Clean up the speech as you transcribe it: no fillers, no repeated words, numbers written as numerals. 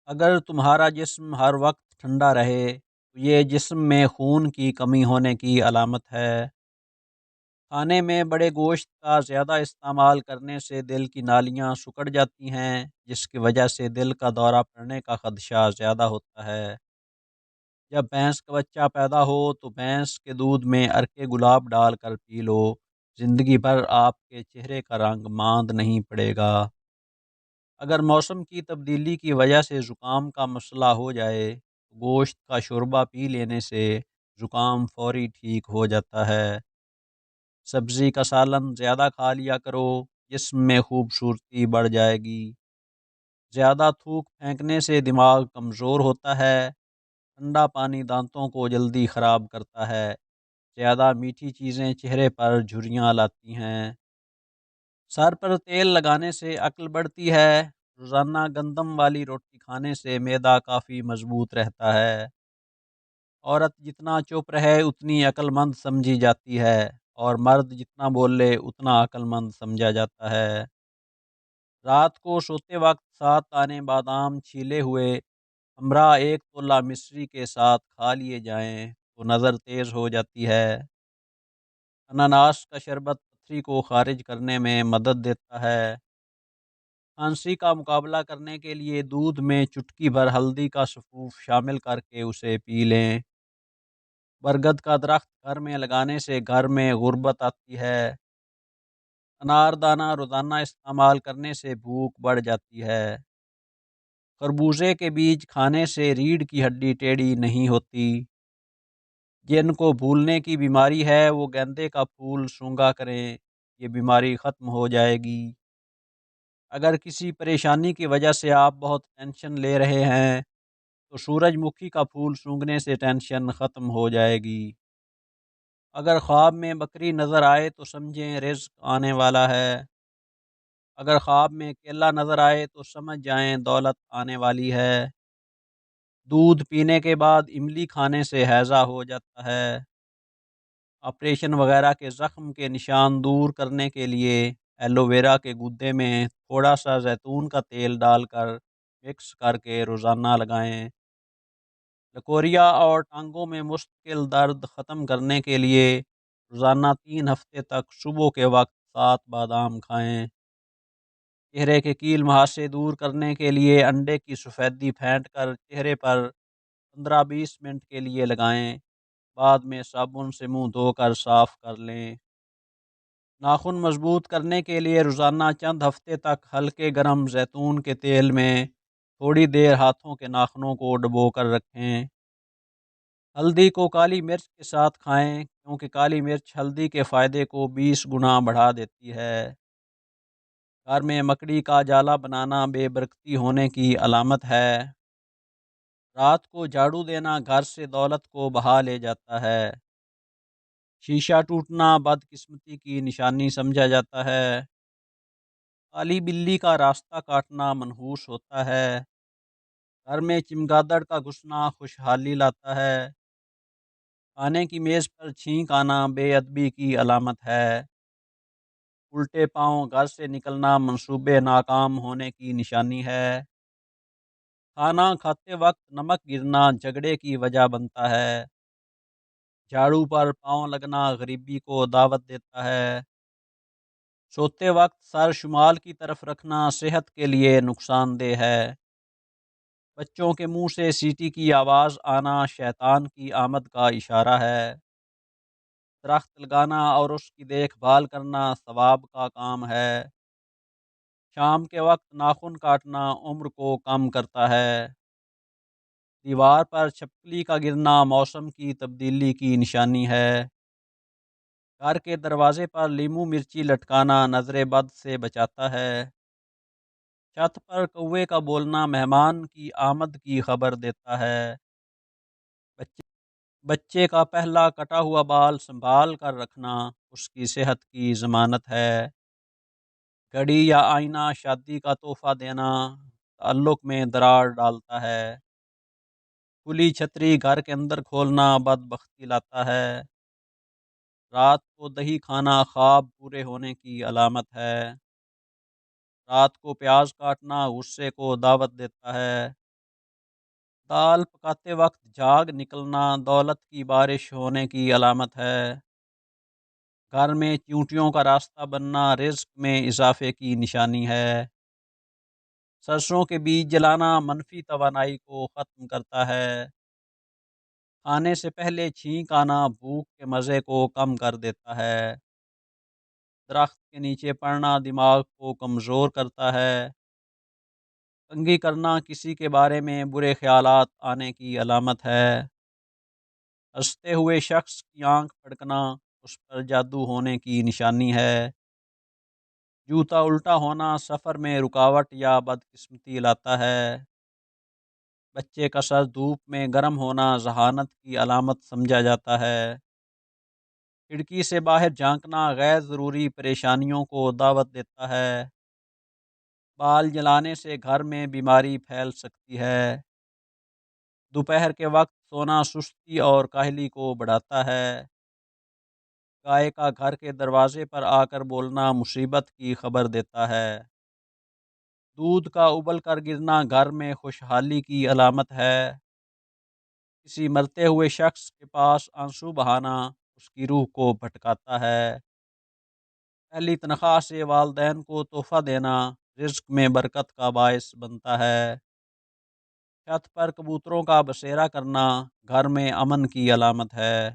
اگر تمہارا جسم ہر وقت ٹھنڈا رہے تو یہ جسم میں خون کی کمی ہونے کی علامت ہے۔ کھانے میں بڑے گوشت کا زیادہ استعمال کرنے سے دل کی نالیاں سکڑ جاتی ہیں، جس کی وجہ سے دل کا دورہ پڑنے کا خدشہ زیادہ ہوتا ہے۔ جب بھینس کا بچہ پیدا ہو تو بھینس کے دودھ میں عرق گلاب ڈال کر پی لو، زندگی بھر آپ کے چہرے کا رنگ ماند نہیں پڑے گا۔ اگر موسم کی تبدیلی کی وجہ سے زکام کا مسئلہ ہو جائے تو گوشت کا شوربہ پی لینے سے زکام فوری ٹھیک ہو جاتا ہے۔ سبزی کا سالن زیادہ کھا لیا کرو، جسم میں خوبصورتی بڑھ جائے گی۔ زیادہ تھوک پھینکنے سے دماغ کمزور ہوتا ہے۔ ٹھنڈا پانی دانتوں کو جلدی خراب کرتا ہے۔ زیادہ میٹھی چیزیں چہرے پر جھریاں لاتی ہیں۔ سر پر تیل لگانے سے عقل بڑھتی ہے۔ روزانہ گندم والی روٹی کھانے سے معدہ کافی مضبوط رہتا ہے۔ عورت جتنا چپ رہے اتنی عقل مند سمجھی جاتی ہے، اور مرد جتنا بولے اتنا عقل مند سمجھا جاتا ہے۔ رات کو سوتے وقت 7 دانے بادام چھیلے ہوئے ہمراہ 1 تولہ مصری کے ساتھ کھا لیے جائیں تو نظر تیز ہو جاتی ہے۔ اناناس کا شربت پتھری کو خارج کرنے میں مدد دیتا ہے۔ کھانسی کا مقابلہ کرنے کے لیے دودھ میں چٹکی بھر ہلدی کا سفوف شامل کر کے اسے پی لیں۔ برگد کا درخت گھر میں لگانے سے گھر میں غربت آتی ہے۔ انار دانہ روزانہ استعمال کرنے سے بھوک بڑھ جاتی ہے۔ خربوزے کے بیج کھانے سے ریڑھ کی ہڈی ٹیڑھی نہیں ہوتی۔ جن کو بھولنے کی بیماری ہے وہ گیندے کا پھول سونگھا کریں، یہ بیماری ختم ہو جائے گی۔ اگر کسی پریشانی کی وجہ سے آپ بہت ٹینشن لے رہے ہیں تو سورج مکھی کا پھول سونگھنے سے ٹینشن ختم ہو جائے گی۔ اگر خواب میں بکری نظر آئے تو سمجھیں رزق آنے والا ہے۔ اگر خواب میں کیلا نظر آئے تو سمجھ جائیں دولت آنے والی ہے۔ دودھ پینے کے بعد املی کھانے سے ہیضہ ہو جاتا ہے۔ آپریشن وغیرہ کے زخم کے نشان دور کرنے کے لیے ایلو ویرا کے گودے میں تھوڑا سا زیتون کا تیل ڈال کر مکس کر کے روزانہ لگائیں۔ لکوریا اور ٹانگوں میں مستقل درد ختم کرنے کے لیے روزانہ 3 ہفتے تک صبح کے وقت 7 بادام کھائیں۔ چہرے کے کیل مہاسے دور کرنے کے لیے انڈے کی سفیدی پھینٹ کر چہرے پر 15-20 منٹ کے لیے لگائیں، بعد میں صابن سے منہ دھو کر صاف کر لیں۔ ناخن مضبوط کرنے کے لیے روزانہ چند ہفتے تک ہلکے گرم زیتون کے تیل میں تھوڑی دیر ہاتھوں کے ناخنوں کو ڈبو کر رکھیں۔ ہلدی کو کالی مرچ کے ساتھ کھائیں کیونکہ کالی مرچ ہلدی کے فائدے کو 20 گنا بڑھا دیتی ہے۔ گھر میں مکڑی کا جالا بنانا بے برکتی ہونے کی علامت ہے۔ رات کو جھاڑو دینا گھر سے دولت کو بہا لے جاتا ہے۔ شیشہ ٹوٹنا بدقسمتی کی نشانی سمجھا جاتا ہے۔ کالی بلی کا راستہ کاٹنا منحوس ہوتا ہے۔ گھر میں چمگادڑ کا گھسنا خوشحالی لاتا ہے۔ کھانے کی میز پر چھینک آنا بے ادبی کی علامت ہے۔ الٹے پاؤں گھر سے نکلنا منصوبے ناکام ہونے کی نشانی ہے۔ کھانا کھاتے وقت نمک گرنا جھگڑے کی وجہ بنتا ہے۔ جھاڑو پر پاؤں لگنا غریبی کو دعوت دیتا ہے۔ سوتے وقت سر شمال کی طرف رکھنا صحت کے لیے نقصان دہ ہے۔ بچوں کے منہ سے سیٹی کی آواز آنا شیطان کی آمد کا اشارہ ہے۔ درخت لگانا اور اس کی دیکھ بھال کرنا ثواب کا کام ہے۔ شام کے وقت ناخن کاٹنا عمر کو کم کرتا ہے۔ دیوار پر چھپکلی کا گرنا موسم کی تبدیلی کی نشانی ہے۔ گھر کے دروازے پر لیموں مرچی لٹکانا نظر بد سے بچاتا ہے۔ چھت پر کوے کا بولنا مہمان کی آمد کی خبر دیتا ہے۔ بچے بچے کا پہلا کٹا ہوا بال سنبھال کر رکھنا اس کی صحت کی ضمانت ہے۔ گھڑی یا آئینہ شادی کا تحفہ دینا تعلق میں دراڑ ڈالتا ہے۔ کھلی چھتری گھر کے اندر کھولنا بدبختی لاتا ہے۔ رات کو دہی کھانا خواب پورے ہونے کی علامت ہے۔ رات کو پیاز کاٹنا غصے کو دعوت دیتا ہے۔ دال پکاتے وقت جھاگ نکلنا دولت کی بارش ہونے کی علامت ہے۔ گھر میں چیونٹیوں کا راستہ بننا رزق میں اضافے کی نشانی ہے۔ سرسوں کے بیج جلانا منفی توانائی کو ختم کرتا ہے۔ کھانے سے پہلے چھینک آنا بھوک کے مزے کو کم کر دیتا ہے۔ درخت کے نیچے پڑنا دماغ کو کمزور کرتا ہے۔ کنگھی کرنا کسی کے بارے میں برے خیالات آنے کی علامت ہے۔ ہنستے ہوئے شخص کی آنکھ پھڑکنا اس پر جادو ہونے کی نشانی ہے۔ جوتا الٹا ہونا سفر میں رکاوٹ یا بدقسمتی لاتا ہے۔ بچے کا سر دھوپ میں گرم ہونا ذہانت کی علامت سمجھا جاتا ہے۔ کھڑکی سے باہر جھانکنا غیر ضروری پریشانیوں کو دعوت دیتا ہے۔ بال جلانے سے گھر میں بیماری پھیل سکتی ہے۔ دوپہر کے وقت سونا سستی اور کاہلی کو بڑھاتا ہے۔ گائے کا گھر کے دروازے پر آ کر بولنا مصیبت کی خبر دیتا ہے۔ دودھ کا ابل کر گرنا گھر میں خوشحالی کی علامت ہے۔ کسی مرتے ہوئے شخص کے پاس آنسو بہانا اس کی روح کو بھٹکاتا ہے۔ پہلی تنخواہ سے والدین کو تحفہ دینا رزق میں برکت کا باعث بنتا ہے۔ چھت پر کبوتروں کا بسیرا کرنا گھر میں امن کی علامت ہے۔